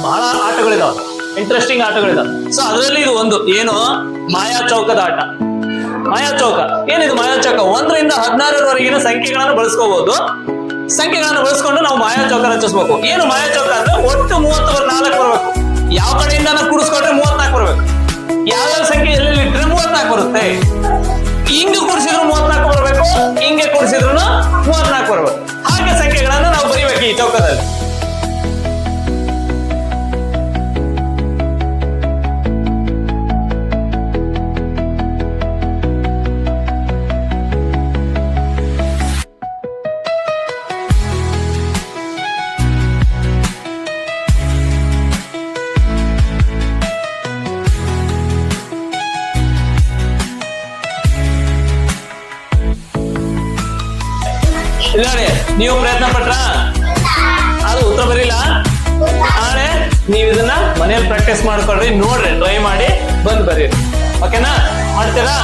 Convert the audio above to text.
ಬಹಳ ಆಟಗಳಿದಾವೆ, interesting ಆಟಗಳಿದಾವೆ. So ಅದರಲ್ಲಿ ಇದು ಒಂದು ಏನು, ಮಾಯಾ ಚೌಕದ ಆಟ. ಮಾಯಾ ಚೌಕ ಏನಿದು? ಮಾಯಾ ಚೌಕ 1 ರಿಂದ 16 ಸಂಖ್ಯೆಗಳನ್ನು ಬಳಸ್ಕೋಬಹುದು. ಸಂಖ್ಯೆಗಳನ್ನು ಬಳಸ್ಕೊಂಡು ನಾವು ಮಾಯಾ ಚೌಕ ರಚಿಸಬೇಕು. ಏನು ಮಾಯಾ ಚೌಕ ಅಂದ್ರೆ ಒಟ್ಟು 34 ಬರ್ಬೇಕು. ಯಾವ ಕಡೆಯಿಂದ ಕೂಡಿಸ್ಕೊಂಡ್ರೆ 34 ಬರ್ಬೇಕು. ಯಾವ್ಯಾವ ಸಂಖ್ಯೆ ಎಲ್ಲೆಲ್ಲಿ ಇಟ್ಟರೆ 34 ಬರುತ್ತೆ. ಹಿಂಗೆ ಕೂಡಿಸಿದ್ರು 34 ಬರ್ಬೇಕು, ಹಿಂಗೆ ಕೂಡಿಸಿದ್ರು 34 ಬರ್ಬೇಕು. ಹಾಗೆ ಸಂಖ್ಯೆಗಳನ್ನು ನಾವು ಬರೀಬೇಕು ಈ ಚೌಕದಲ್ಲಿ. ಇಲ್ಲ ನೀವು ಪ್ರಯತ್ನ ಪಟ್ರ ಅದು ಉತ್ತರ ಬರೀಲ್ಲ. ನಾಳೆ ನೀವು ಇದನ್ನ ಮನೇಲಿ ಪ್ರಾಕ್ಟೀಸ್ ಮಾಡ್ಕೊಳ್ರಿ, ನೋಡ್ರಿ, ಟ್ರೈ ಮಾಡಿ ಬಂದ್ ಬರೀರಿ. ಓಕೆನಾ? ಮಾಡ್ತೀರಾ?